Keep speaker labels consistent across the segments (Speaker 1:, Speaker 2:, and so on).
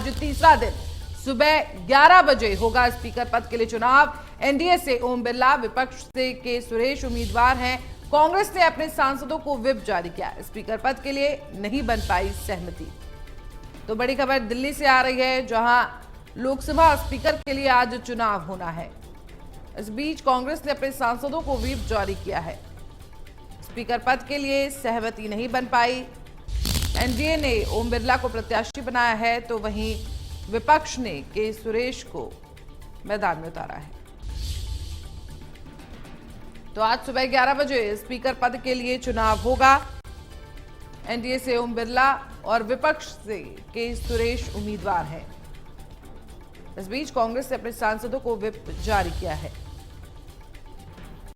Speaker 1: आज तीसरा दिन सुबह 11 बजे होगा स्पीकर पद के लिए चुनाव। एनडीए से ओम बिरला, विपक्ष से के सुरेश उम्मीदवार हैं। कांग्रेस ने अपने सांसदों को व्हिप जारी किया। स्पीकर पद के लिए नहीं बन पाई सहमति। तो बड़ी खबर दिल्ली से आ रही है, जहां लोकसभा स्पीकर के लिए आज चुनाव होना है। इस बीच कांग्रेस ने अपने सांसदों को व्हिप जारी किया है। स्पीकर पद के लिए सहमति नहीं बन पाई। एनडीए ने ओम बिरला को प्रत्याशी बनाया है, तो वहीं विपक्ष ने के सुरेश को मैदान में उतारा है। तो आज सुबह 11 बजे स्पीकर पद के लिए चुनाव होगा। एनडीए से ओम बिरला और विपक्ष से के सुरेश उम्मीदवार हैं। इस बीच कांग्रेस ने अपने सांसदों को व्हिप जारी किया है।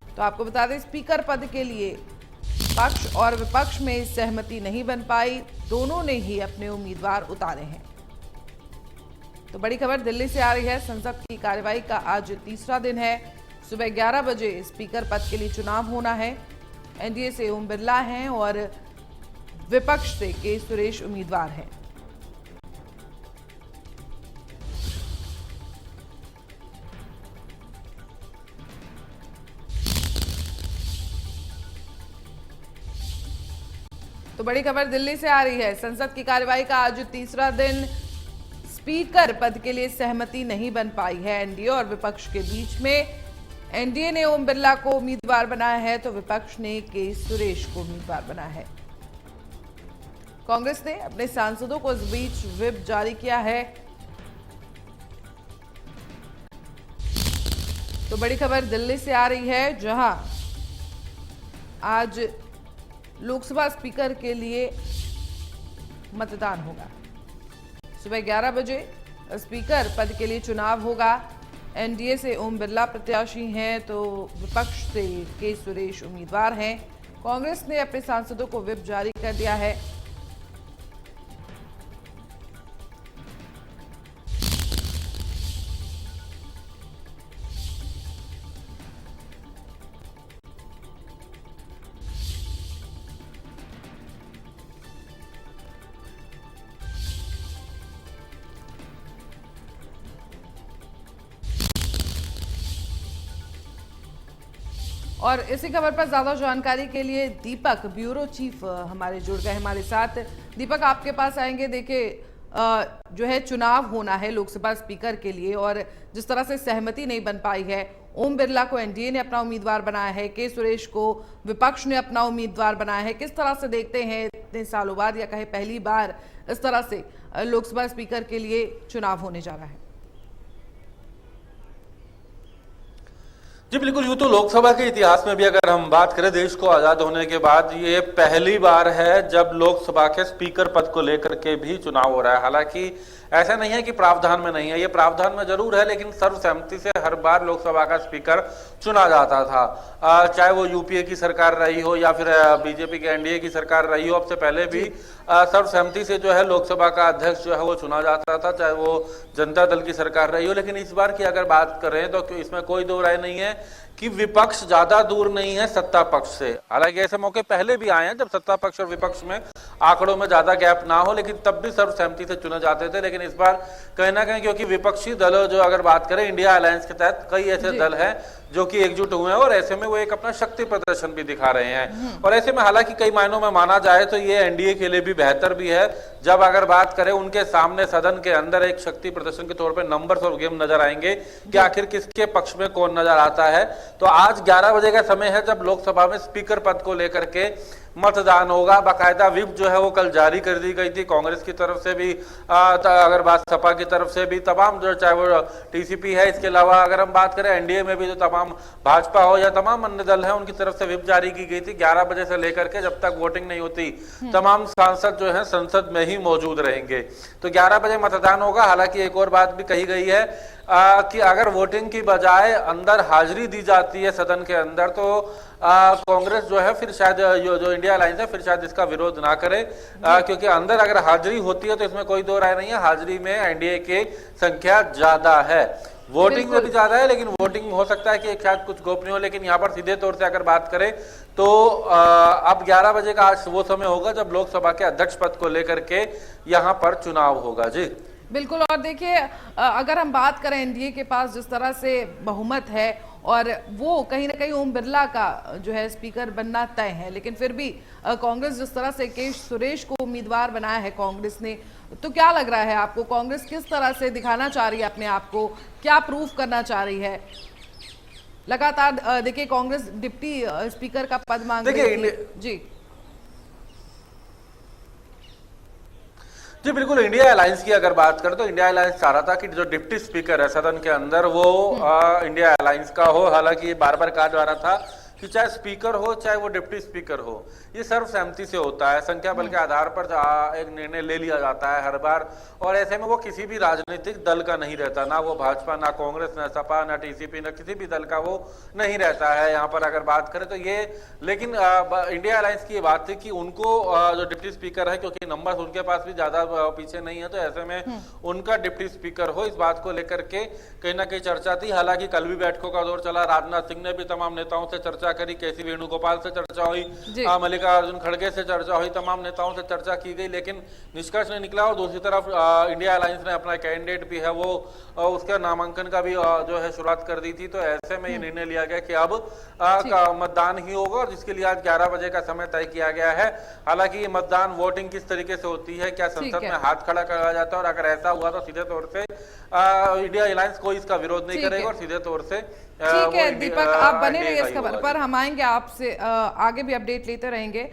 Speaker 1: तो आपको बता दें, स्पीकर पद के लिए पक्ष और विपक्ष में सहमति नहीं बन पाई। दोनों ने ही अपने उम्मीदवार उतारे हैं। तो बड़ी खबर दिल्ली से आ रही है। संसद की कार्यवाही का आज तीसरा दिन है। सुबह 11 बजे स्पीकर पद के लिए चुनाव होना है। एनडीए से ओम बिरला हैं और विपक्ष से के सुरेश उम्मीदवार हैं। तो बड़ी खबर दिल्ली से आ रही है। संसद की कार्यवाही का आज तीसरा दिन। स्पीकर पद के लिए सहमति नहीं बन पाई है एनडीए और विपक्ष के बीच में। एनडीए ने ओम बिरला को उम्मीदवार बनाया है, तो विपक्ष ने के सुरेश को उम्मीदवार बनाया है। कांग्रेस ने अपने सांसदों को इस बीच व्हिप जारी किया है। तो बड़ी खबर दिल्ली से आ रही है, जहां आज लोकसभा स्पीकर के लिए मतदान होगा। सुबह 11 बजे स्पीकर पद के लिए चुनाव होगा। एनडीए से ओम बिरला प्रत्याशी हैं, तो विपक्ष से के सुरेश उम्मीदवार हैं। कांग्रेस ने अपने सांसदों को व्हिप जारी कर दिया है। और इसी खबर पर ज्यादा जानकारी के लिए दीपक, ब्यूरो चीफ, हमारे जुड़ गए हमारे साथ। दीपक, आपके पास आएंगे। देखिए, जो है चुनाव होना है लोकसभा स्पीकर के लिए, और जिस तरह से सहमति नहीं बन पाई है, ओम बिरला को एनडीए ने अपना उम्मीदवार बनाया है, के सुरेश को विपक्ष ने अपना उम्मीदवार बनाया है। किस तरह से देखते हैं इतने सालों बाद, या कहे पहली बार इस तरह से लोकसभा स्पीकर के लिए चुनाव होने जा रहा है?
Speaker 2: जी बिल्कुल, यूं तो लोकसभा के इतिहास में भी अगर हम बात करें, देश को आजाद होने के बाद ये पहली बार है जब लोकसभा के स्पीकर पद को लेकर के भी चुनाव हो रहा है। हालांकि ऐसा नहीं है कि प्रावधान में नहीं है, ये प्रावधान में जरूर है, लेकिन सर्वसहमति से हर बार लोकसभा का स्पीकर चुना जाता था। चाहे वो यूपीए की सरकार रही हो या फिर बीजेपी की एनडीए की सरकार रही हो, अब से पहले भी सर्वसहमति से जो है लोकसभा का अध्यक्ष जो है वो चुना जाता था, चाहे वो जनता दल की सरकार रही हो। लेकिन इस बार की अगर बात करें तो इसमें कोई दो राय नहीं है कि विपक्ष ज्यादा दूर नहीं है सत्ता पक्ष से। हालांकि ऐसे मौके पहले भी आए हैं जब सत्ता पक्ष और विपक्ष में आंकड़ों में ज्यादा गैप ना हो, लेकिन तब भी सर्वसहमति से चुने जाते थे। लेकिन इस बार कहीं ना कहीं, क्योंकि विपक्षी दलों, जो अगर बात करें इंडिया अलायंस के तहत कई ऐसे दल हैं जो कि एकजुट हुए हैं, और ऐसे में वो एक अपना शक्ति प्रदर्शन भी दिखा रहे हैं। और ऐसे में हालांकि कई मायनों में माना जाए तो ये एनडीए के लिए भी बेहतर भी है, जब अगर बात करें उनके सामने सदन के अंदर एक शक्ति प्रदर्शन के तौर पर नंबर्स और गेम नजर आएंगे कि आखिर किसके पक्ष में कौन नजर आता है। तो आज 11 बजे का समय है जब लोकसभा में स्पीकर पद को लेकर के मतदान होगा। बाकायदा व्हिप जो है वो कल जारी कर दी गई थी, कांग्रेस की तरफ से भी, अगर बात सपा की तरफ से भी, तमाम जो चाहे वो टीसीपी है, इसके अलावा अगर हम बात करें एनडीए में भी जो तमाम भाजपा हो या तमाम अन्य दल हैं, उनकी तरफ से व्हिप जारी की गई थी। 11 बजे से लेकर के जब तक वोटिंग नहीं होती, तमाम सांसद जो है संसद में ही मौजूद रहेंगे। तो 11 बजे मतदान होगा। हालांकि एक और बात भी कही गई है कि अगर वोटिंग की बजाय अंदर हाजिरी दी जाती है सदन के अंदर, तो कांग्रेस जो है फिर शायद जो इंडिया अलायंस है फिर शायद इसका विरोध ना करे, क्योंकि अंदर अगर हाजिरी होती है तो इसमें कोई दो राय नहीं है, हाजिरी में एनडीए की संख्या ज्यादा है। वोटिंग में भी ज्यादा है, लेकिन वोटिंग हो सकता है कि शायद कुछ गोपनीय हो। लेकिन यहाँ पर सीधे तौर से अगर बात करें तो अब 11 बजे का आज वो समय होगा जब लोकसभा के अध्यक्ष पद को लेकर के यहाँ पर चुनाव होगा। जी
Speaker 1: बिल्कुल। और देखिए अगर हम बात करें एनडीए के पास जिस तरह से बहुमत है और वो कहीं ना कहीं ओम बिरला का जो है स्पीकर बनना तय है, लेकिन फिर भी कांग्रेस जिस तरह से के सुरेश को उम्मीदवार बनाया है कांग्रेस ने, तो क्या लग रहा है आपको कांग्रेस किस तरह से दिखाना चाह रही है अपने आप को, क्या प्रूफ करना चाह रही है? लगातार देखिए कांग्रेस डिप्टी स्पीकर का पद मांग रही थी। जी
Speaker 2: जी बिल्कुल, इंडिया अलायंस की अगर बात करें तो इंडिया अलायंस चाह रहा था कि जो डिप्टी स्पीकर है सदन के अंदर वो इंडिया अलायंस का हो। हालांकि ये बार बार कहा जा रहा था कि चाहे स्पीकर हो चाहे वो डिप्टी स्पीकर हो, ये सर्वसहमति से होता है, संख्या बल के आधार पर एक निर्णय ले लिया जाता है हर बार। और ऐसे में वो किसी भी राजनीतिक दल का नहीं रहता, ना वो भाजपा, ना कांग्रेस, ना सपा, ना टीसीपी, ना किसी भी दल का वो नहीं रहता है यहाँ पर अगर बात करें तो ये। लेकिन इंडिया अलायंस की ये बात थी कि उनको जो डिप्टी स्पीकर है, क्योंकि नंबर उनके पास भी ज्यादा पीछे नहीं है, तो ऐसे में उनका डिप्टी स्पीकर हो, इस बात को लेकर के कहीं ना कहीं चर्चा थी। हालांकि कल भी बैठकों का दौर चला, राजनाथ सिंह ने भी तमाम नेताओं से चर्चा करी, केसी वेणुगोपाल से चर्चा हुई, मल्लिकार्जुन खड़गे से चर्चा हुई, तमाम नेताओं से चर्चा की गई, लेकिन निष्कर्ष नहीं निकला। और दूसरी तरफ इंडिया अलायंस ने अपना कैंडिडेट भी है वो उसका नामांकन का भी जो है शुरुआत कर दी थी। तो ऐसे में ये निर्णय लिया गया कि अब मतदान ही होगा, और जिसके लिए आज 11 बजे का समय तय किया गया है। हालांकि ये मतदान वोटिंग किस तरीके से होती है, क्या संसद में हाथ खड़ा करा जाता है, और अगर ऐसा हुआ तो सीधे तौर से इंडिया अलायंस कोई इसका विरोध नहीं करेगा और सीधे तौर से
Speaker 1: ठीक है। दीपक आप बने रहिए इस खबर पर, हम आएंगे आपसे आगे भी अपडेट लेते रहेंगे।